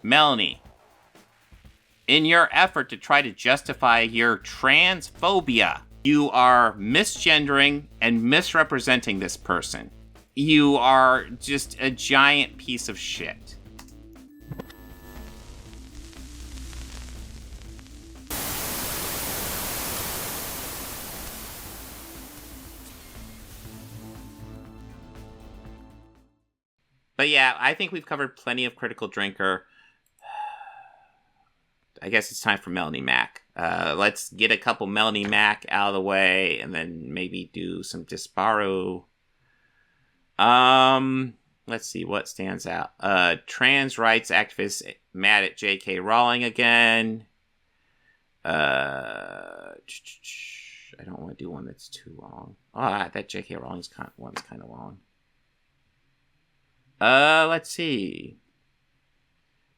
Melonie, in your effort to try to justify your transphobia, you are misgendering and misrepresenting this person. You are just a giant piece of shit. But yeah, I think we've covered plenty of Critical Drinker. I guess it's time for Melonie Mac. Let's get a couple Melonie Mac out of the way, and then maybe do some Disparu. Let's see what stands out. Trans rights activists mad at J.K. Rowling again. I don't want to do one that's too long. That J.K. Rowling's one's kind of long. Let's see.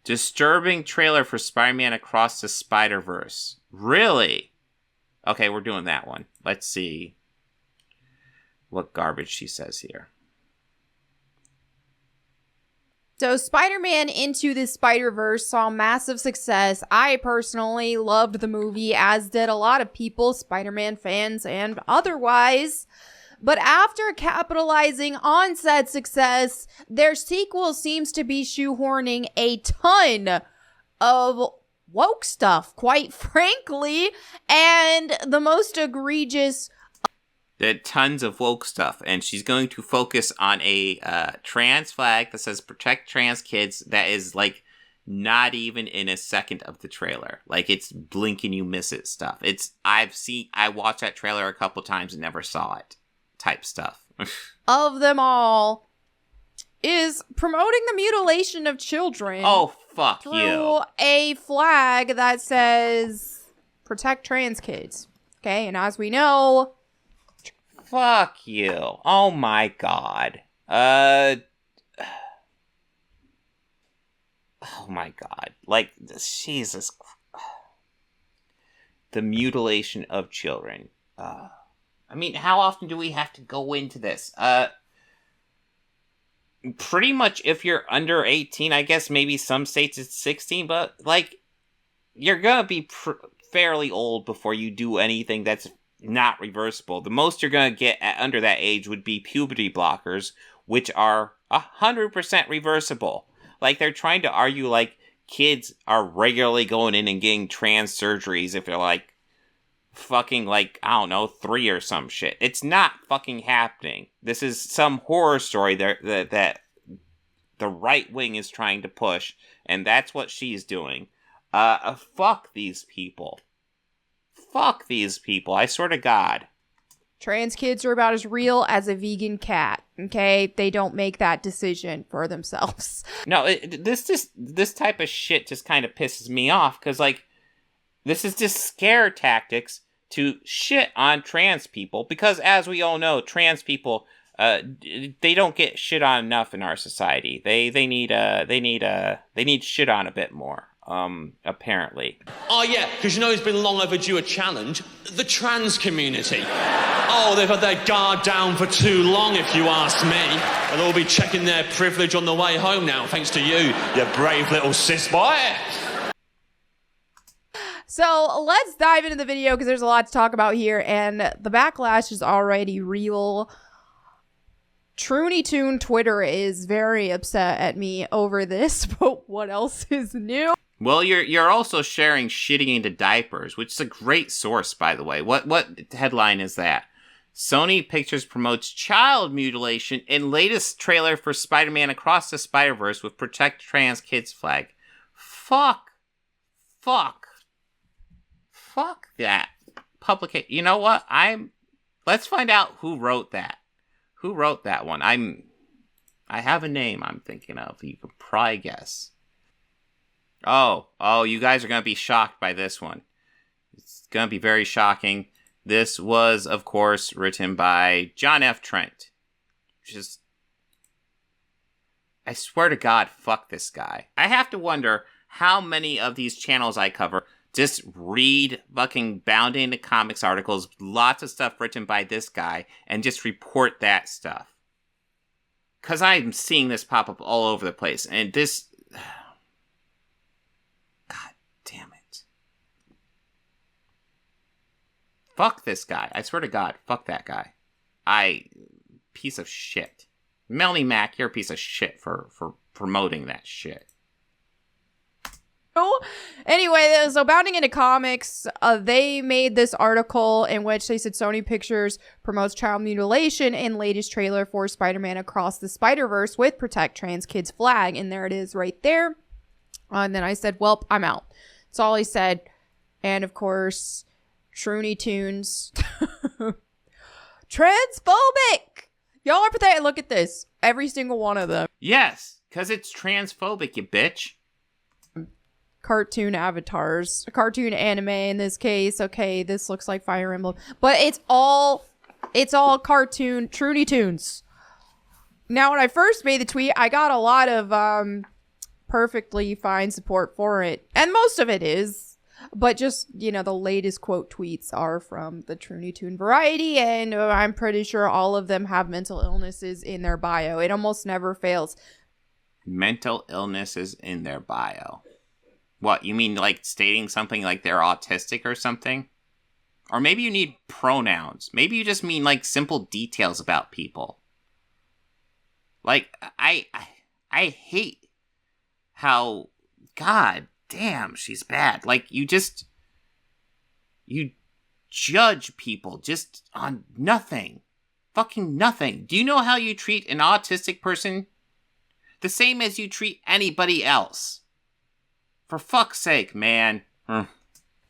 Disturbing trailer for Spider-Man Across the Spider-Verse. Really? Okay, we're doing that one. Let's see what garbage she says here. So Spider-Man Into the Spider-Verse saw massive success. I personally loved the movie, as did a lot of people, Spider-Man fans and otherwise. But after capitalizing on said success, their sequel seems to be shoehorning a ton of woke stuff, quite frankly, and the most egregious... Tons of woke stuff, and she's going to focus on a trans flag that says protect trans kids that is, like, not even in a second of the trailer. Like, it's blink and you miss it stuff. I watched that trailer a couple times and never saw it. Type stuff. Of them all is promoting the mutilation of children. Oh, fuck through you. A flag that says protect trans kids. Okay, and as we know... Fuck you. Oh my god. Oh my god. Like, Jesus. The mutilation of children. I mean, how often do we have to go into this? Pretty much if you're under 18, I guess maybe some states it's 16, but, like, you're gonna be fairly old before you do anything that's not reversible. The most you're gonna get under that age would be puberty blockers, which are 100% reversible. Like, they're trying to argue, like, kids are regularly going in and getting trans surgeries if they're, like, fucking, like, I don't know, 3 or some shit. It's not fucking happening. This is some horror story that the right wing is trying to push, and that's what she's doing. Fuck these people. Fuck these people, I swear to God. Trans kids are about as real as a vegan cat, okay? They don't make that decision for themselves. No, this type of shit just kind of pisses me off, because, like, this is just scare tactics to shit on trans people, because as we all know, trans people, they don't get shit on enough in our society. They need shit on a bit more. Apparently. Oh yeah, because you know it's been long overdue a challenge. The trans community. Oh, they've had their guard down for too long, if you ask me. They'll all be checking their privilege on the way home now, thanks to you brave little cis boy. So let's dive into the video because there's a lot to talk about here, and the backlash is already real. Trooney Toon Twitter is very upset at me over this, but what else is new? Well, you're also sharing shitting into diapers, which is a great source, by the way. What headline is that? Sony Pictures promotes child mutilation in latest trailer for Spider-Man Across the Spider-Verse with Protect Trans Kids flag. Fuck that. You know what? Let's find out who wrote that. Who wrote that one? I have a name I'm thinking of. You could probably guess. Oh, you guys are going to be shocked by this one. It's going to be very shocking. This was, of course, written by John F. Trent. I swear to God, fuck this guy. I have to wonder how many of these channels I cover just read fucking Bound into Comics articles, lots of stuff written by this guy, and just report that stuff. Because I'm seeing this pop up all over the place, and this... Fuck this guy. I swear to God, fuck that guy. Piece of shit. Melonie Mac, you're a piece of shit for promoting that shit. Anyway, so bounding into comics, they made this article in which they said Sony Pictures promotes child mutilation in latest trailer for Spider-Man Across the Spider-Verse with Protect Trans Kids flag. And there it is right there. And then I said, well, I'm out. That's all he said. And of course, Truny Tunes. Transphobic! Y'all are pathetic. Look at this. Every single one of them. Yes, because it's transphobic, you bitch. Cartoon avatars, cartoon anime in this case. Okay, this looks like Fire Emblem, but it's all cartoon Truny Tunes. Now, when I first made the tweet, I got a lot of perfectly fine support for it, and most of it is, but just, you know, the latest quote tweets are from the Truny Tune variety, and I'm pretty sure all of them have mental illnesses in their bio. It almost never fails. Mental illnesses in their bio. What, you mean like stating something like they're autistic or something? Or maybe you need pronouns. Maybe you just mean like simple details about people. Like, I hate how, God damn, she's bad. Like, you judge people just on nothing. Fucking nothing. Do you know how you treat an autistic person? The same as you treat anybody else. For fuck's sake, man.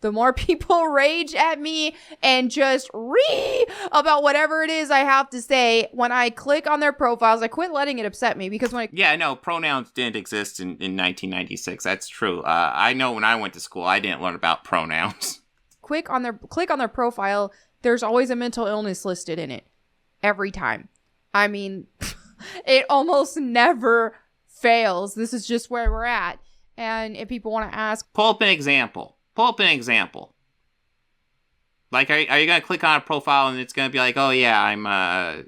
The more people rage at me and just about whatever it is I have to say, when I click on their profiles, I quit letting it upset me because when I... Yeah, no, pronouns didn't exist in 1996. That's true. I know when I went to school, I didn't learn about pronouns. Click on their profile, there's always a mental illness listed in it. Every time. I mean, it almost never fails. This is just where we're at. And if people want to ask... Pull up an example. Like, are you going to click on a profile and it's going to be like, oh yeah, I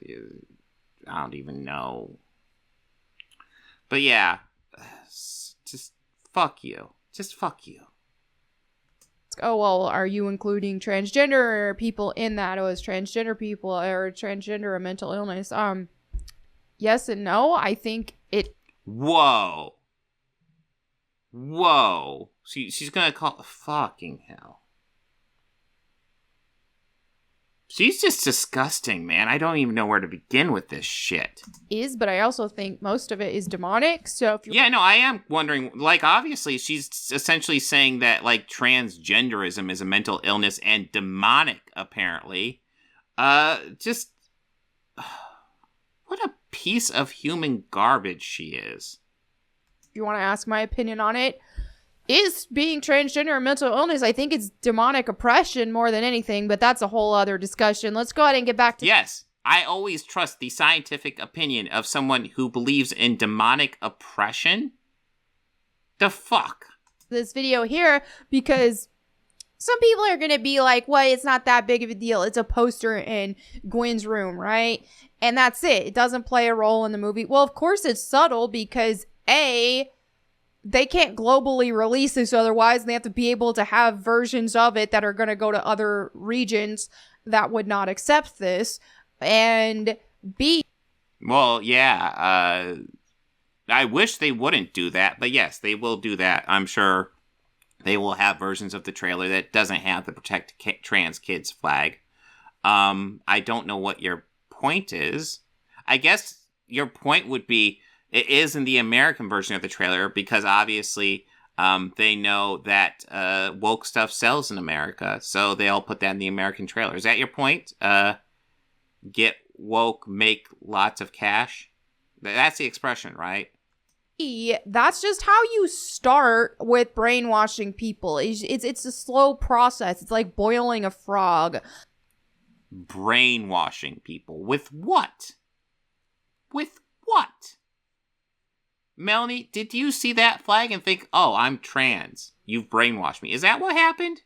don't even know. But yeah, just fuck you. Just fuck you. Oh, well, are you including transgender people in that? Oh, is transgender people or transgender a mental illness? Yes and no. I think it... Whoa. She's gonna call... Fucking hell. She's just disgusting, man. I don't even know where to begin with this shit. But I also think most of it is demonic, so if you... Yeah, no, I am wondering, like, obviously she's essentially saying that, like, transgenderism is a mental illness and demonic, apparently. Just... What a piece of human garbage she is. If you want to ask my opinion on it, is being transgender a mental illness? I think it's demonic oppression more than anything, but that's a whole other discussion. Let's go ahead and get back to... Yes, I always trust the scientific opinion of someone who believes in demonic oppression. The fuck? This video here, because some people are going to be like, well, it's not that big of a deal. It's a poster in Gwen's room, right? And that's it. It doesn't play a role in the movie. Well, of course it's subtle because they can't globally release this otherwise, and they have to be able to have versions of it that are going to go to other regions that would not accept this. And B... Well, yeah, I wish they wouldn't do that, but yes, they will do that. I'm sure they will have versions of the trailer that doesn't have the Protect Trans Kids flag. I don't know what your point is. I guess your point would be it is in the American version of the trailer because obviously they know that woke stuff sells in America, so they'll put that in the American trailer. Is that your point? Get woke, make lots of cash? That's the expression, right? That's just how you start with brainwashing people. It's a slow process. It's like boiling a frog. Brainwashing people. With what? With what? Melonie, did you see that flag and think, oh, I'm trans. You've brainwashed me. Is that what happened?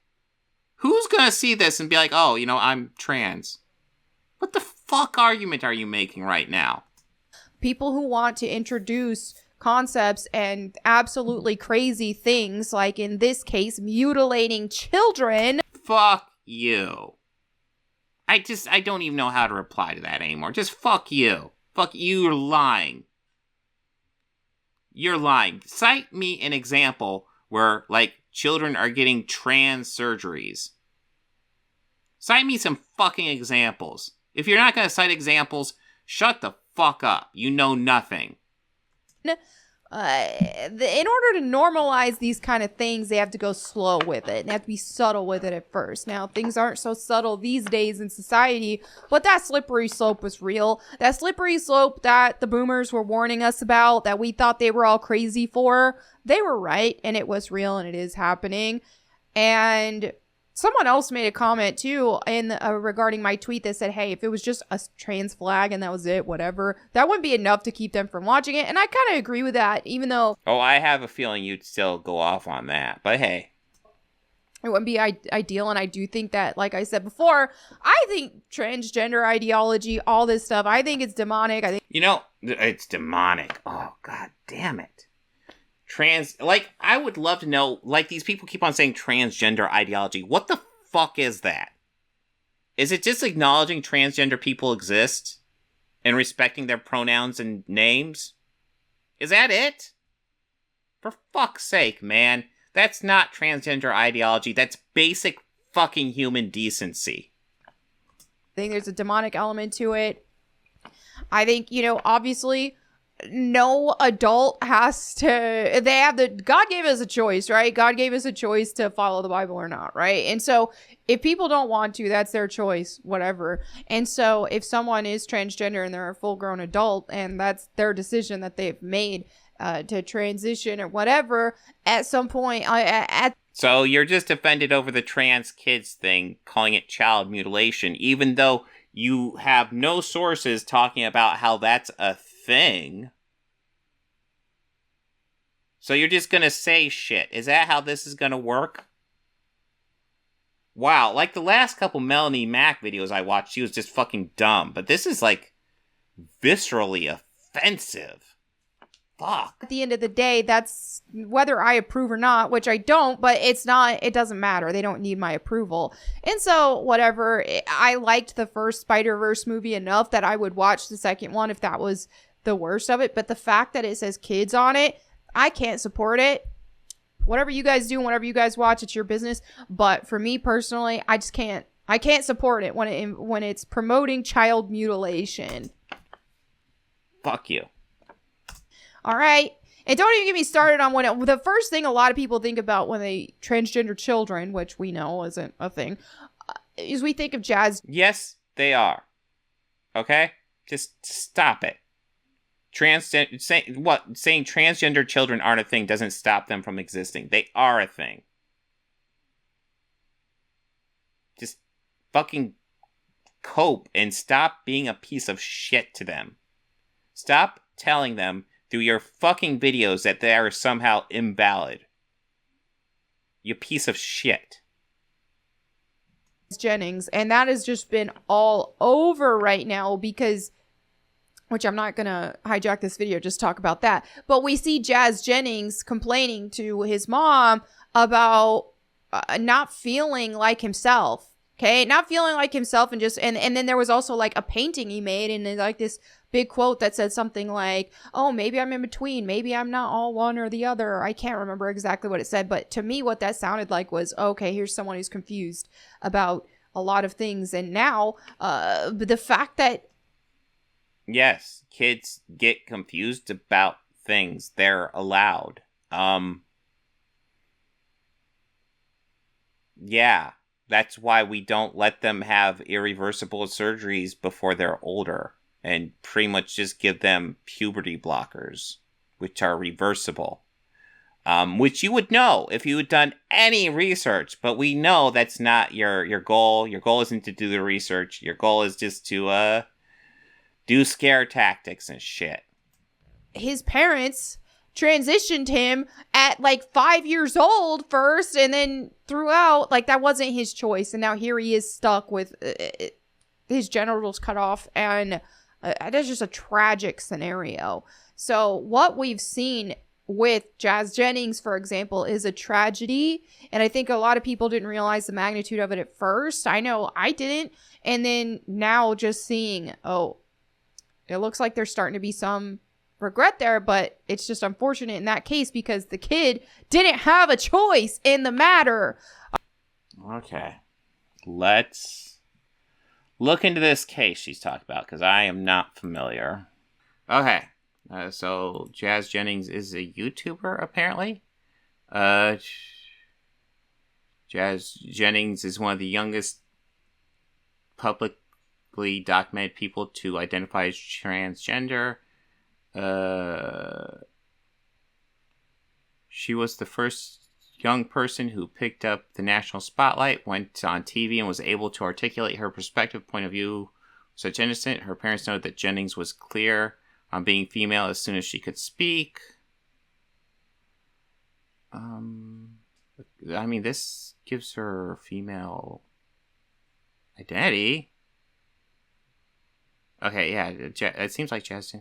Who's gonna see this and be like, oh, you know, I'm trans? What the fuck argument are you making right now? People who want to introduce concepts and absolutely crazy things, like in this case, mutilating children. Fuck you. I don't even know how to reply to that anymore. Just fuck you. Fuck you, you're lying. You're lying. Cite me an example where, like, children are getting trans surgeries. Cite me some fucking examples. If you're not going to cite examples, shut the fuck up. You know nothing. In order to normalize these kind of things, they have to go slow with it. They have to be subtle with it at first. Now, things aren't so subtle these days in society, but that slippery slope was real. That slippery slope that the boomers were warning us about, that we thought they were all crazy for, they were right, and it was real, and it is happening. And someone else made a comment too regarding my tweet that said, hey, if it was just a trans flag and that was it, whatever, that wouldn't be enough to keep them from watching it. And I kind of agree with that, even though... Oh, I have a feeling you'd still go off on that. But hey. It wouldn't be ideal. And I do think that, like I said before, I think transgender ideology, all this stuff, I think it's demonic. I think... You know, it's demonic. Oh, god damn it. I would love to know, like, these people keep on saying transgender ideology. What the fuck is that? Is it just acknowledging transgender people exist and respecting their pronouns and names? Is that it? For fuck's sake, man. That's not transgender ideology. That's basic fucking human decency. I think there's a demonic element to it. I think, obviously... no adult has to, God gave us a choice, right? God gave us a choice to follow the Bible or not, right? And so if people don't want to, that's their choice, whatever. And so if someone is transgender and they're a full grown adult and that's their decision that they've made to transition or whatever, at some point, So you're just offended over the trans kids thing, calling it child mutilation, even though you have no sources talking about how that's a thing. So you're just gonna say shit. Is that how this is gonna work? Wow, like the last couple Melonie Mac videos I watched, she was just fucking dumb. But this is, like, viscerally offensive. Fuck. At the end of the day, that's whether I approve or not, which I don't, but it doesn't matter. They don't need my approval. And so, whatever, I liked the first Spider-Verse movie enough that I would watch the second one if that was the worst of it. But the fact that it says kids on it, I can't support it. Whatever you guys do, whatever you guys watch, it's your business. But for me personally, I just can't. I can't support it when it's promoting child mutilation. Fuck you. All right. And don't even get me started on the first thing a lot of people think about when they transgender children, which we know isn't a thing, is we think of jazz. Yes, they are. Okay? Just stop it. Saying transgender children aren't a thing doesn't stop them from existing. They are a thing. Just fucking cope and stop being a piece of shit to them. Stop telling them through your fucking videos that they are somehow invalid. You piece of shit. Jennings, and that has just been all over right now because, which I'm not gonna hijack this video, just talk about that, but we see Jazz Jennings complaining to his mom about not feeling like himself. Okay, not feeling like himself, and then there was also like a painting he made, and then like this big quote that said something like, oh, maybe I'm in between, maybe I'm not all one or the other. I can't remember exactly what it said, but to me what that sounded like was, okay, here's someone who's confused about a lot of things. And now the fact that, yes, kids get confused about things, they're allowed. Yeah, that's why we don't let them have irreversible surgeries before they're older, and pretty much just give them puberty blockers, which are reversible. Which you would know if you had done any research, but we know that's not your goal. Your goal isn't to do the research. Your goal is just to do scare tactics and shit. His parents transitioned him at like 5 years old first, and then throughout, like, that wasn't his choice, and now here he is stuck with his genitals cut off, and that's just a tragic scenario. So what we've seen with Jazz Jennings, for example, is a tragedy. And I think a lot of people didn't realize the magnitude of it at first. I know I didn't. And then now just seeing, oh, it looks like there's starting to be some regret there, but it's just unfortunate in that case because the kid didn't have a choice in the matter. Okay. Let's look into this case she's talking about because I am not familiar. Okay. So Jazz Jennings is a YouTuber, apparently. Jazz Jennings is one of the youngest publicly documented people to identify as transgender. She was the first young person who picked up the national spotlight, went on TV, and was able to articulate her perspective, point of view, such innocent. Her parents noted that Jennings was clear on being female as soon as she could speak. I mean, this gives her female identity. Okay, yeah, it seems like Jazz.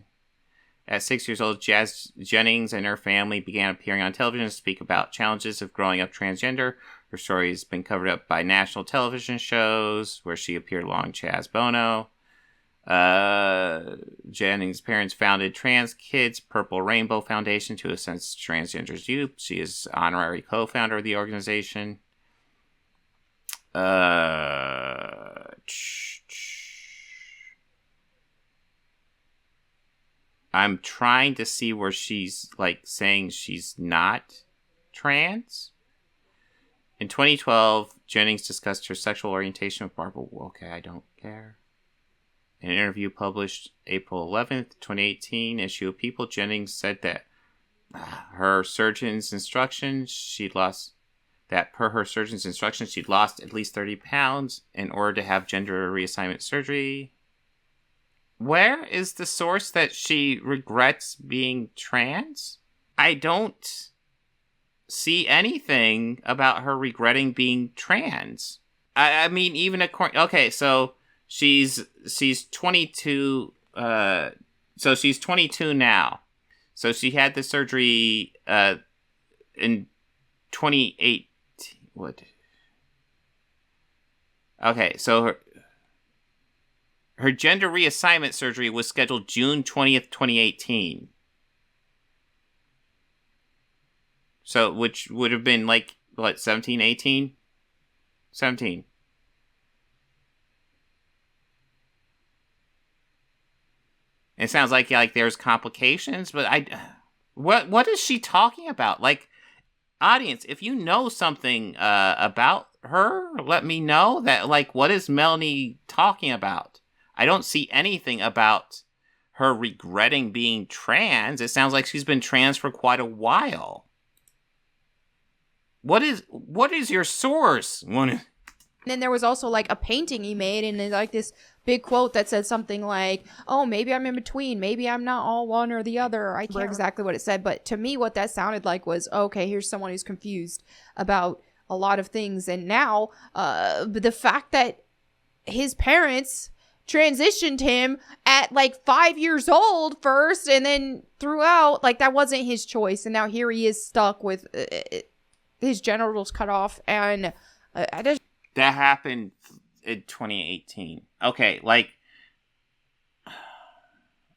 At 6 years old, Jazz Jennings and her family began appearing on television to speak about challenges of growing up transgender. Her story has been covered up by national television shows, where she appeared along Chaz Bono. Jennings' parents founded Trans Kids Purple Rainbow Foundation to assist transgenders youth. She is honorary co-founder of the organization. I'm trying to see where she's, like, saying she's not trans. In 2012, Jennings discussed her sexual orientation with Barbara. Okay, I don't care. In an interview published April 11th, 2018, issue of People, Jennings said that her surgeon's instructions, she'd lost at least 30 pounds in order to have gender reassignment surgery. Where is the source that she regrets being trans? I don't see anything about her regretting being trans. I mean, even according... Okay, so she's 22... so she's 22 now. So she had the surgery in 2018. What? Okay, so her gender reassignment surgery was scheduled June 20th, 2018. So, which would have been like, what, 17, 18? 17. It sounds like there's complications, but what is she talking about? Like, audience, if you know something about her, let me know that, like, what is Melonie talking about? I don't see anything about her regretting being trans. It sounds like she's been trans for quite a while. What is your source? And then there was also, like, a painting he made, and there's, like, this big quote that said something like, oh, maybe I'm in between. Maybe I'm not all one or the other. I can't remember exactly what it said, but to me, what that sounded like was, okay, here's someone who's confused about a lot of things. And now, the fact that his parents transitioned him at, like, 5 years old first, and then throughout, like, that wasn't his choice. And now here he is stuck with his genitals cut off, and I just... That happened in 2018. Okay, like...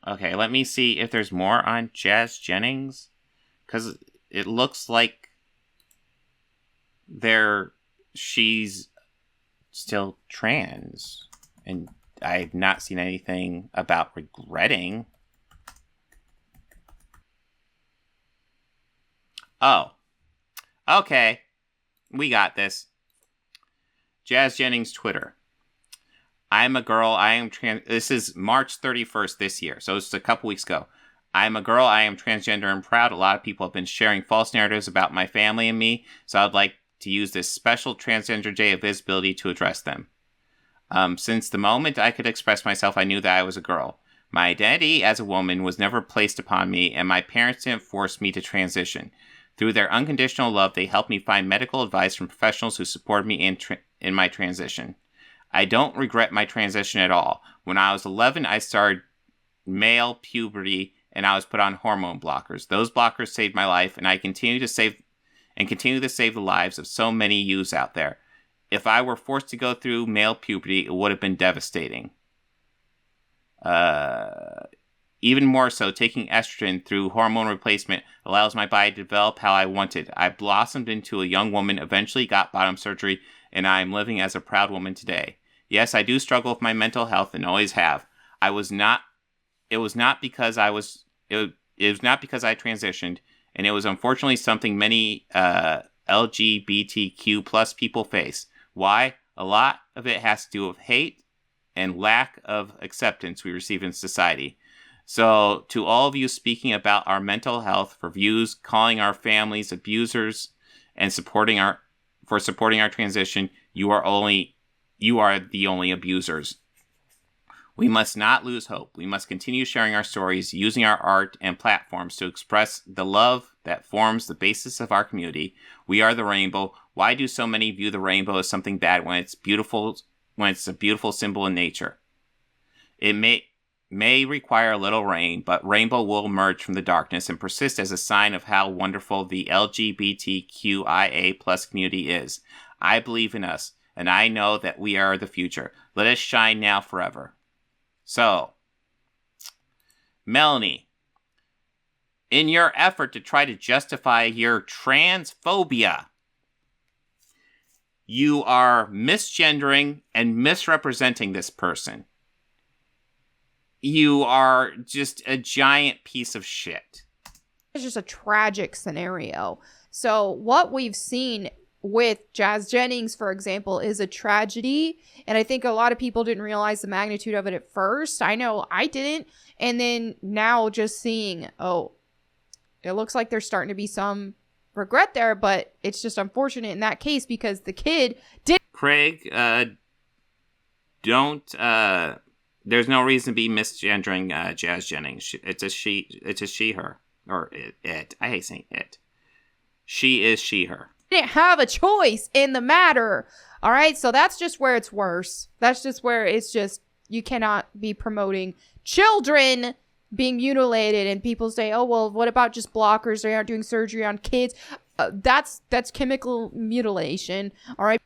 Okay, let me see if there's more on Jazz Jennings. Because it looks like she's still trans. And I've not seen anything about regretting. Oh. Okay. We got this. Jazz Jennings Twitter. I'm a girl, I am trans... This is March 31st this year, so it's a couple weeks ago. I'm a girl, I am transgender and proud. A lot of people have been sharing false narratives about my family and me, so I'd like to use this special Transgender Day of visibility to address them. Since the moment I could express myself, I knew that I was a girl. My identity as a woman was never placed upon me, and my parents didn't force me to transition. Through their unconditional love, they helped me find medical advice from professionals who supported me in my transition. I don't regret my transition at all. When I was 11, I started male puberty and I was put on hormone blockers. Those blockers saved my life, and I continue to save the lives of so many youths out there. If I were forced to go through male puberty, it would have been devastating. Even more so, taking estrogen through hormone replacement allows my body to develop how I wanted. I blossomed into a young woman, eventually got bottom surgery, and I am living as a proud woman today. Yes, I do struggle with my mental health and always have. It was not because I transitioned, and it was unfortunately something many LGBTQ plus people face. Why? A lot of it has to do with hate and lack of acceptance we receive in society. So, to all of you speaking about our mental health, for views, calling our families abusers, and supporting our transition, you are the only abusers. We must not lose hope. We must continue sharing our stories, using our art and platforms to express the love that forms the basis of our community. We are the rainbow. Why do so many view the rainbow as something bad when it's beautiful? When it's a beautiful symbol in nature? It may require a little rain, but rainbow will emerge from the darkness and persist as a sign of how wonderful the LGBTQIA plus community is. I believe in us, and I know that we are the future. Let us shine now forever. So, Melonie, in your effort to try to justify your transphobia, you are misgendering and misrepresenting this person. You are just a giant piece of shit. It's just a tragic scenario. So what we've seen with Jazz Jennings, for example, is a tragedy. And I think a lot of people didn't realize the magnitude of it at first. I know I didn't. And then now just seeing, it looks like there's starting to be some regret there, but it's just unfortunate in that case because the kid did. Craig, there's no reason to be misgendering Jazz Jennings. It's a she, her. Or it. I hate saying it. She is she, her. Didn't have a choice in the matter. All right, so that's just where it's worse. That's just where it's just, you cannot be promoting children being mutilated, and people say, oh, well, what about just blockers? They aren't doing surgery on kids. That's chemical mutilation. All right.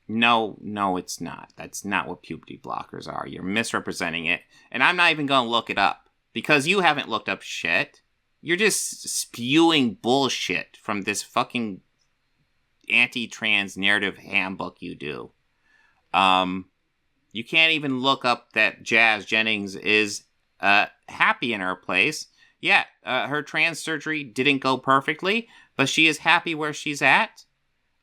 No, it's not. That's not what puberty blockers are. You're misrepresenting it. And I'm not even going to look it up because you haven't looked up shit. You're just spewing bullshit from this fucking anti-trans narrative handbook you do. You can't even look up that Jazz Jennings is happy in her place. Yeah, her trans surgery didn't go perfectly, but she is happy where she's at.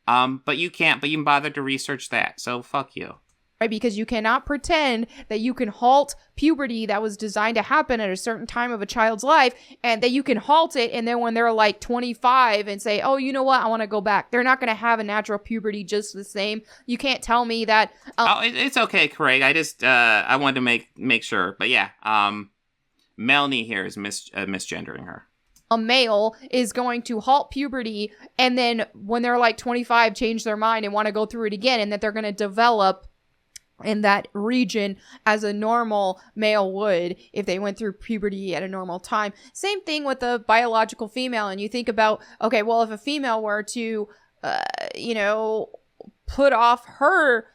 But you can bother to research that, so fuck you. Right, because you cannot pretend that you can halt puberty that was designed to happen at a certain time of a child's life, and that you can halt it, and then when they're like 25 and say, oh, you know what, I want to go back. They're not going to have a natural puberty just the same. You can't tell me that. It's okay, Craig. I just, I wanted to make sure. But yeah, Melonie here is misgendering her. A male is going to halt puberty, and then when they're like 25, change their mind and want to go through it again, and that they're going to develop in that region as a normal male would if they went through puberty at a normal time. Same thing with the biological female. And you think about, okay, well, if a female were to, put off her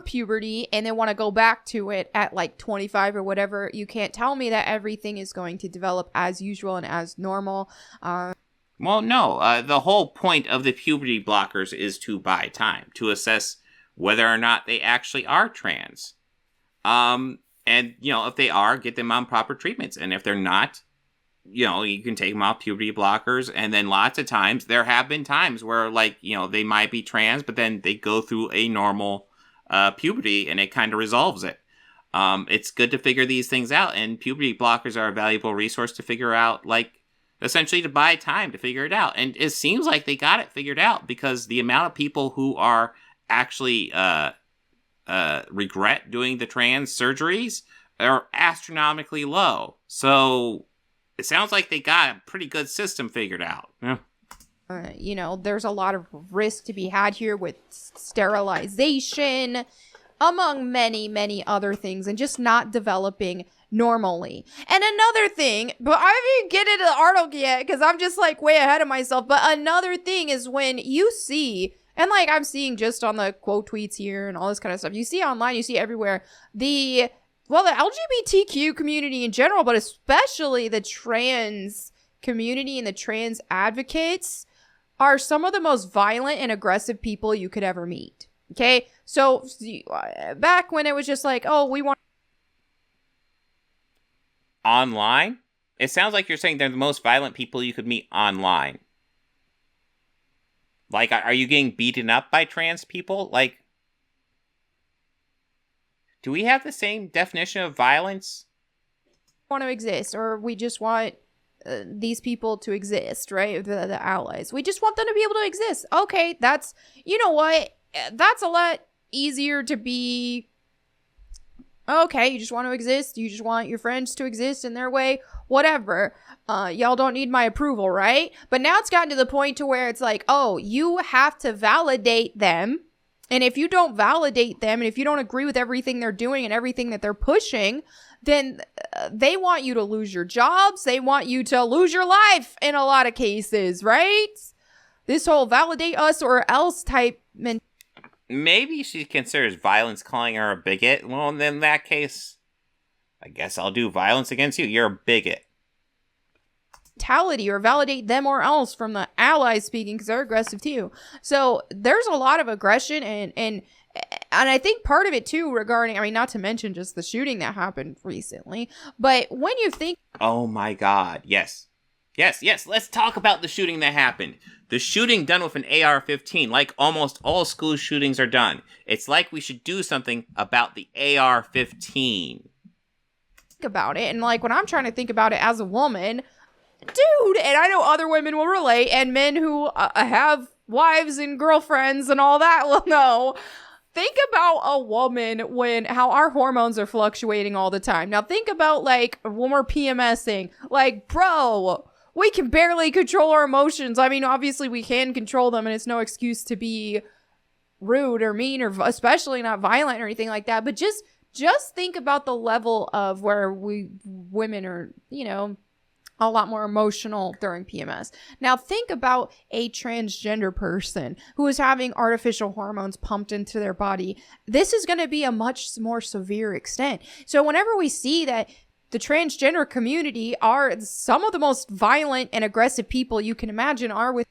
puberty and then want to go back to it at like 25 or whatever, you can't tell me that everything is going to develop as usual and as normal. Well, no. The whole point of the puberty blockers is to buy time, to assess whether or not they actually are trans. And, if they are, get them on proper treatments. And if they're not, you can take them off puberty blockers. And then lots of times, there have been times where, they might be trans, but then they go through a normal puberty and it kind of resolves it. It's good to figure these things out. And puberty blockers are a valuable resource to figure out, essentially to buy time to figure it out. And it seems like they got it figured out because the amount of people who are actually regret doing the trans surgeries are astronomically low. So it sounds like they got a pretty good system figured out. Yeah. There's a lot of risk to be had here with sterilization, among many, many other things, and just not developing normally. And another thing, but I didn't get into the article yet because I'm just like way ahead of myself. But another thing is when you see, and like I'm seeing just on the quote tweets here and all this kind of stuff, you see online, you see everywhere, the LGBTQ community in general, but especially the trans community and the trans advocates are some of the most violent and aggressive people you could ever meet. Okay, so back when it was just like, oh, we want online, it sounds like you're saying they're the most violent people you could meet online. Like, are you getting beaten up by trans people? Like, do we have the same definition of violence? Want to exist, or we just want these people to exist, right? The allies. We just want them to be able to exist. Okay, that's, you know what? That's a lot easier to be. Okay, you just want to exist. You just want your friends to exist in their way. Whatever. Y'all don't need my approval, right? But now it's gotten to the point to where it's like, oh, you have to validate them. And if you don't validate them, and if you don't agree with everything they're doing and everything that they're pushing, then they want you to lose your jobs. They want you to lose your life in a lot of cases, right? This whole validate us or else type mentality. Maybe she considers violence calling her a bigot. Well, in that case, I guess I'll do violence against you. You're a bigot. Or validate them or else from the allies speaking, because they're aggressive too. So there's a lot of aggression and I think part of it too regarding, I mean, not to mention just the shooting that happened recently, but when you think, oh my God, yes, let's talk about the shooting that happened. The shooting done with an AR-15, like almost all school shootings are done. It's like we should do something about the AR-15. Think about it, and like when I'm trying to think about it as a woman, dude, and I know other women will relate, and men who have wives and girlfriends and all that will know. Think about a woman how our hormones are fluctuating all the time. Now think about like when we're PMSing, like, bro, we can barely control our emotions. I mean, obviously we can control them, and it's no excuse to be rude or mean or especially not violent or anything like that. But just think about the level of where women are, you know, a lot more emotional during PMS. Now think about a transgender person who is having artificial hormones pumped into their body. This is going to be a much more severe extent. So whenever we see that the transgender community are some of the most violent and aggressive people you can imagine are with.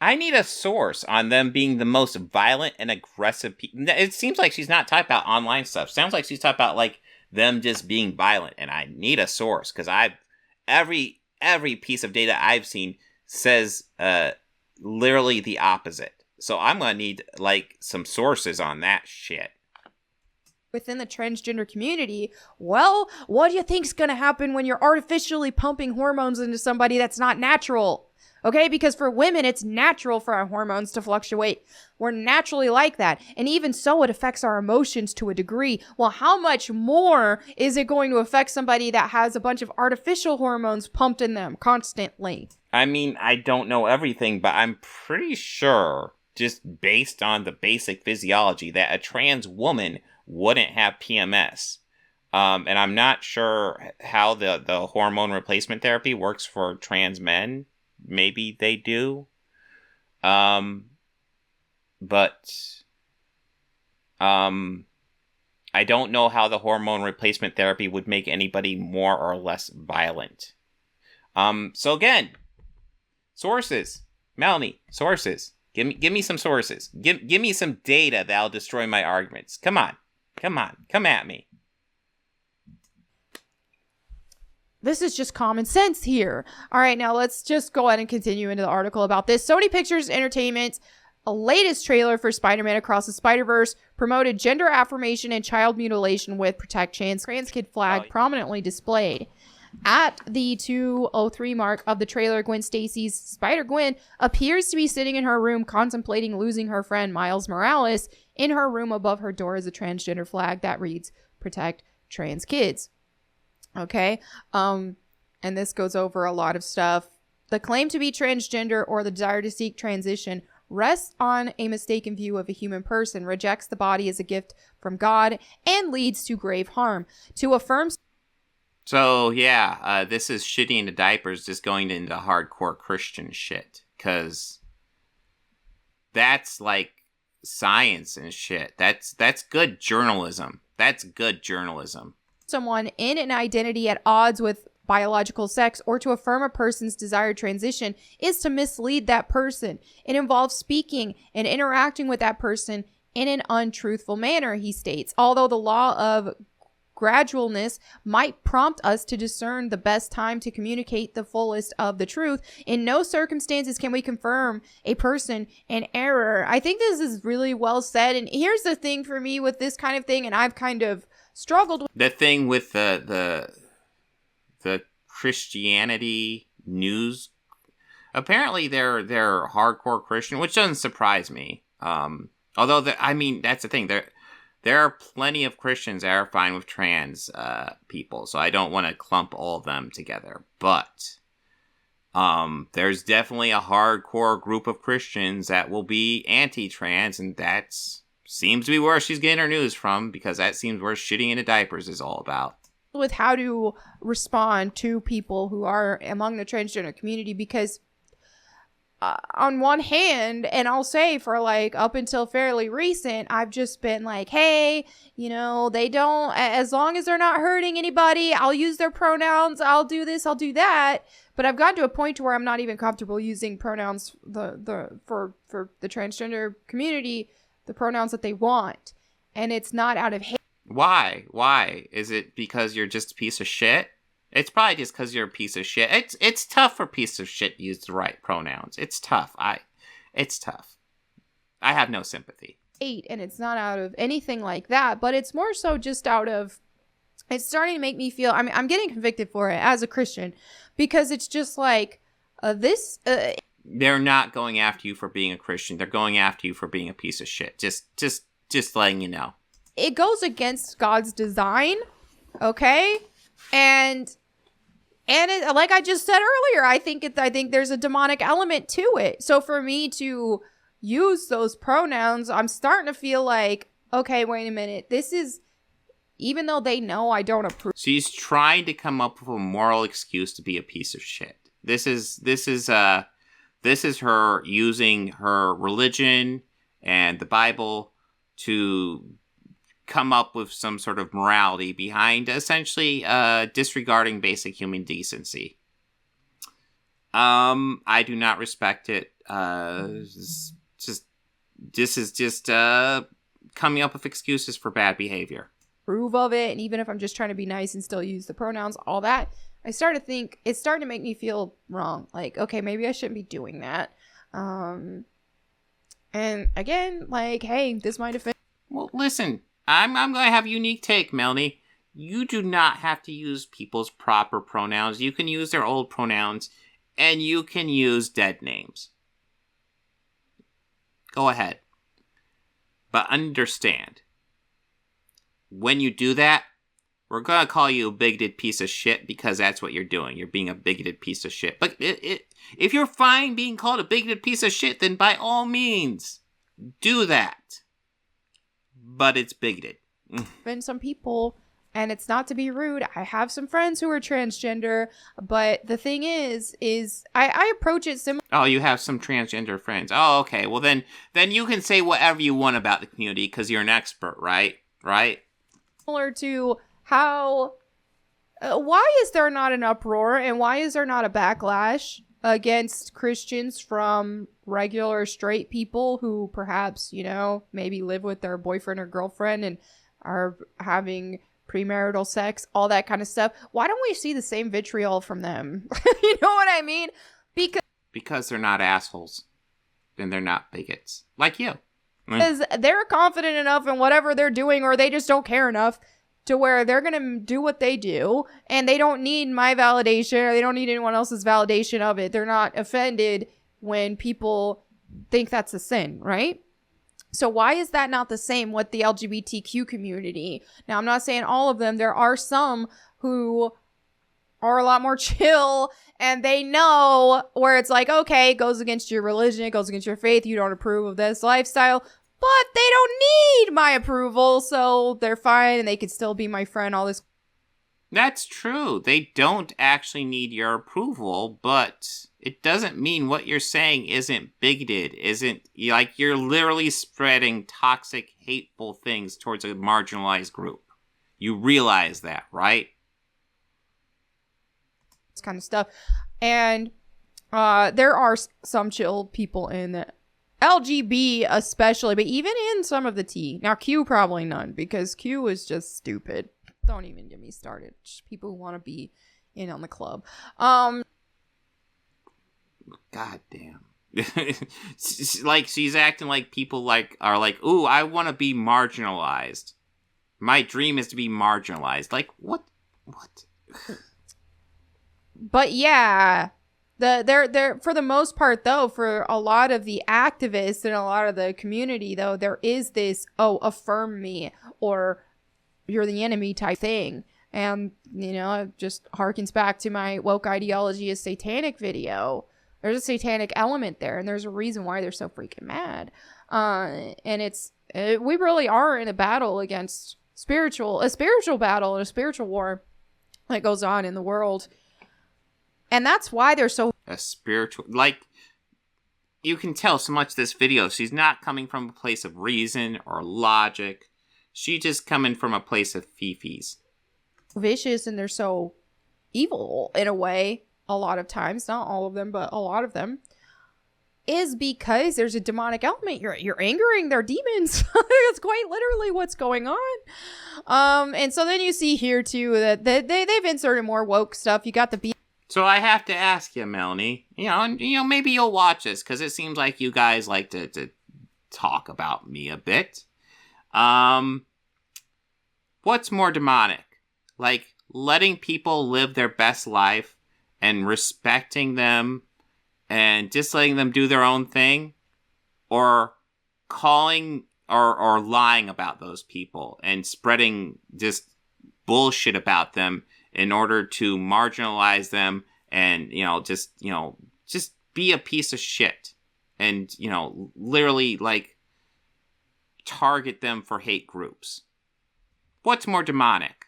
I need a source on them being the most violent and aggressive people. It seems like she's not talking about online stuff. Sounds like she's talking about like them just being violent. And I need a source because every piece of data I've seen says literally the opposite. So I'm gonna need like some sources on that shit. Within the transgender community, well, what do you think's gonna happen when you're artificially pumping hormones into somebody that's not natural? Okay, because for women, it's natural for our hormones to fluctuate. We're naturally like that. And even so, it affects our emotions to a degree. Well, how much more is it going to affect somebody that has a bunch of artificial hormones pumped in them constantly? I mean, I don't know everything, but I'm pretty sure, just based on the basic physiology, that a trans woman wouldn't have PMS. And I'm not sure how the hormone replacement therapy works for trans men. Maybe they do. But I don't know how the hormone replacement therapy would make anybody more or less violent. So again, sources. Melonie, sources. Give me some sources. Give me some data that'll destroy my arguments. Come on. Come at me. This is just common sense here. All right, now let's just go ahead and continue into the article about this. Sony Pictures Entertainment, a latest trailer for Spider-Man Across the Spider-Verse, promoted gender affirmation and child mutilation with Protect Trans Kid flag prominently displayed. At the 2:03 mark of the trailer, Gwen Stacy's Spider-Gwen appears to be sitting in her room contemplating losing her friend Miles Morales. In her room above her door is a transgender flag that reads, Protect Trans Kids. Okay, and this goes over a lot of stuff. The claim to be transgender or the desire to seek transition rests on a mistaken view of a human person, rejects the body as a gift from God, and leads to grave harm. To affirm So, yeah, this is shitty into diapers just going into hardcore Christian shit. Because that's like science and shit. That's good journalism. That's good journalism. Someone in an identity at odds with biological sex or to affirm a person's desired transition is to mislead that person. It involves speaking and interacting with that person in an untruthful manner, he states. Although the law of gradualness might prompt us to discern the best time to communicate the fullest of the truth, in no circumstances can we confirm a person in error. I think this is really well said. And here's the thing for me with this kind of thing, and I've kind of struggled with the thing with the Christianity news. Apparently, they're hardcore Christian, which doesn't surprise me. Although that's the thing. There are plenty of Christians that are fine with trans people, so I don't want to clump all of them together. But there's definitely a hardcore group of Christians that will be anti-trans, and that seems to be where she's getting her news from, because that seems where shitting into diapers is all about. With how to respond to people who are among the transgender community, because on one hand, and I'll say for like up until fairly recent, I've just been like, hey, they don't, as long as they're not hurting anybody, I'll use their pronouns, I'll do this, I'll do that. But I've gotten to a point to where I'm not even comfortable using pronouns for the transgender community, the pronouns that they want. And it's not out of hate. Why? Is it because you're just a piece of shit? It's probably just because you're a piece of shit. It's tough for piece of shit to use the right pronouns. It's tough. It's tough. I have no sympathy. And it's not out of anything like that, but it's more so just out of, it's starting to make me feel, I'm getting convicted for it as a Christian, because it's just like, they're not going after you for being a Christian. They're going after you for being a piece of shit. Just letting you know. It goes against God's design, okay? And it, like I just said earlier, I think there's a demonic element to it. So for me to use those pronouns, I'm starting to feel like, okay, wait a minute. This is, even though they know I don't approve. She's trying to come up with a moral excuse to be a piece of shit. This is her using her religion and the Bible to come up with some sort of morality behind essentially disregarding basic human decency. I do not respect it. This is just coming up with excuses for bad behavior. Approve of it, and even if I'm just trying to be nice and still use the pronouns, all that, I start to think it's starting to make me feel wrong. Like, okay, maybe I shouldn't be doing that. And again, like, hey, this might offend. Well, listen. I'm going to have a unique take, Melonie. You do not have to use people's proper pronouns. You can use their old pronouns, and you can use dead names. Go ahead. But understand, when you do that, we're going to call you a bigoted piece of shit, because that's what you're doing. You're being a bigoted piece of shit. But if you're fine being called a bigoted piece of shit, then by all means, do that. But it's bigoted. And some people, and it's not to be rude, I have some friends who are transgender, but the thing is I approach it similar. Oh, you have some transgender friends. Oh, okay. Well, then you can say whatever you want about the community because you're an expert, right? Right? Similar to how, why is there not an uproar and why is there not a backlash against Christians from regular straight people who perhaps, maybe live with their boyfriend or girlfriend and are having premarital sex, all that kind of stuff? Why don't we see the same vitriol from them? You know what I mean? Because they're not assholes. And they're not bigots. Like you. Because they're confident enough in whatever they're doing, or they just don't care enough to where they're going to do what they do, and they don't need my validation, or they don't need anyone else's validation of it. They're not offended when people think that's a sin, right? So why is that not the same with the LGBTQ community? Now, I'm not saying all of them. There are some who are a lot more chill, and they know where it's like, okay, it goes against your religion, it goes against your faith, you don't approve of this lifestyle, but they don't need my approval, so they're fine, and they could still be my friend, all this. That's true. They don't actually need your approval, but it doesn't mean what you're saying isn't bigoted, isn't, like, you're literally spreading toxic, hateful things towards a marginalized group. You realize that, right? This kind of stuff. And there are some chill people in the LGB especially, but even in some of the T. Now, Q probably none, because Q is just stupid. Don't even get me started. Just people who want to be in on the club. God damn. Like, she's acting like people are like, ooh, I want to be marginalized. My dream is to be marginalized. Like, what? But yeah, they're for the most part, though, for a lot of the activists and a lot of the community, though, there is this, affirm me, or you're the enemy type thing. And, it just harkens back to my woke ideology is satanic video. There's a satanic element there, and there's a reason why they're so freaking mad. And we really are in a battle against a spiritual battle and a spiritual war that goes on in the world. And that's why they're so... A spiritual... Like, you can tell so much this video, she's not coming from a place of reason or logic. She's just coming from a place of fifis. Vicious, and they're so evil in a way, a lot of times. Not all of them, but a lot of them. Is because there's a demonic element. You're angering their demons. It's quite literally what's going on. And so then you see here, too, that they've inserted more woke stuff. You got the... So I have to ask you, Melonie, maybe you'll watch this, because it seems like you guys like to talk about me a bit. What's more demonic? Like, letting people live their best life and respecting them and just letting them do their own thing? Or calling or lying about those people and spreading just bullshit about them in order to marginalize them and, just be a piece of shit and, literally, like, target them for hate groups. What's more demonic?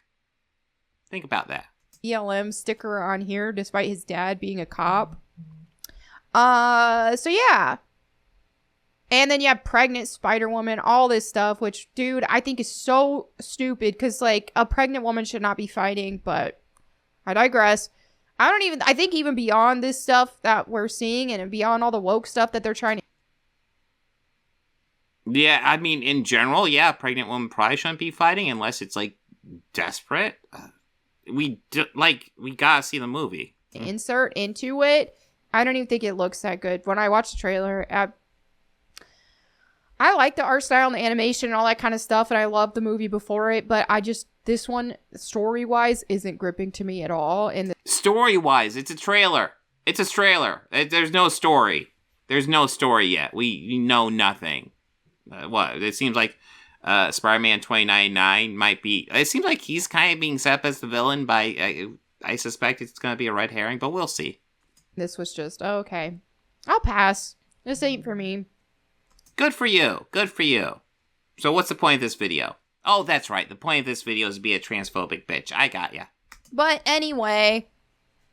Think about that. BLM sticker on here, despite his dad being a cop. So yeah. And then you have pregnant Spider-Woman, all this stuff, which, dude, I think is so stupid, because, like, a pregnant woman should not be fighting, but I digress. I think even beyond this stuff that we're seeing and beyond all the woke stuff that they're trying to... Yeah, I mean, in general, yeah, a pregnant woman probably shouldn't be fighting unless it's, like, desperate. We gotta see the movie. Insert into it. I don't even think it looks that good. When I watched the trailer, I like the art style and the animation and all that kind of stuff, and I loved the movie before it, but this one, story-wise, isn't gripping to me at all. Story-wise, it's a trailer. It's a trailer. There's no story. There's no story yet. We know nothing. It seems like Spider-Man 2099 might be... It seems like he's kind of being set up as the villain by... I suspect it's going to be a red herring, but we'll see. This was just, okay. I'll pass. This ain't for me. Good for you. Good for you. So what's the point of this video? Oh, that's right. The point of this video is to be a transphobic bitch. I got ya. But anyway,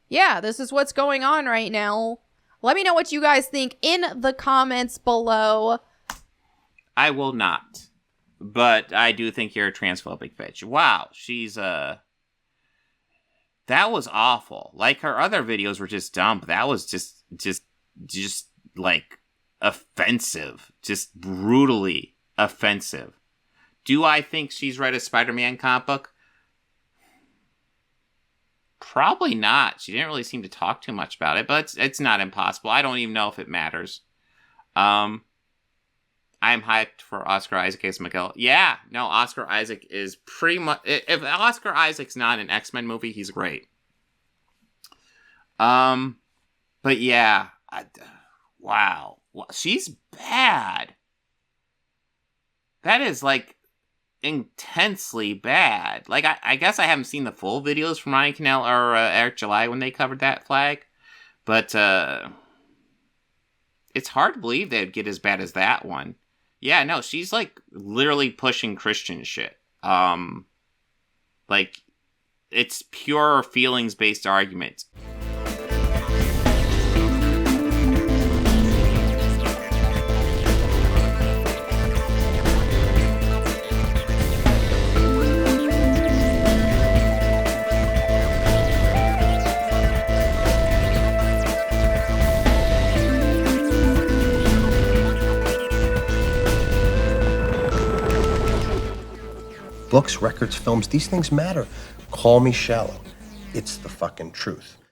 yeah, this is what's going on right now. Let me know what you guys think in the comments below. I will not. But I do think you're a transphobic bitch. Wow, she's, that was awful. Like, her other videos were just dumb. That was just like, offensive. Just brutally offensive. Do I think she's read a Spider-Man comic book? Probably not. She didn't really seem to talk too much about it, but it's not impossible. I don't even know if it matters. I'm hyped for Oscar Isaac as Miguel. Yeah, no, Oscar Isaac is pretty much... If Oscar Isaac's not an X-Men movie, he's great. But yeah, wow. She's bad. That is, like, intensely bad. Like, I guess I haven't seen the full videos from Ryan Cannell or Eric July when they covered that flag, but it's hard to believe they'd get as bad as that one. Yeah, no, she's, like, literally pushing Christian shit. Like, it's pure feelings-based argument. Books, records, films, these things matter. Call me shallow. It's the fucking truth.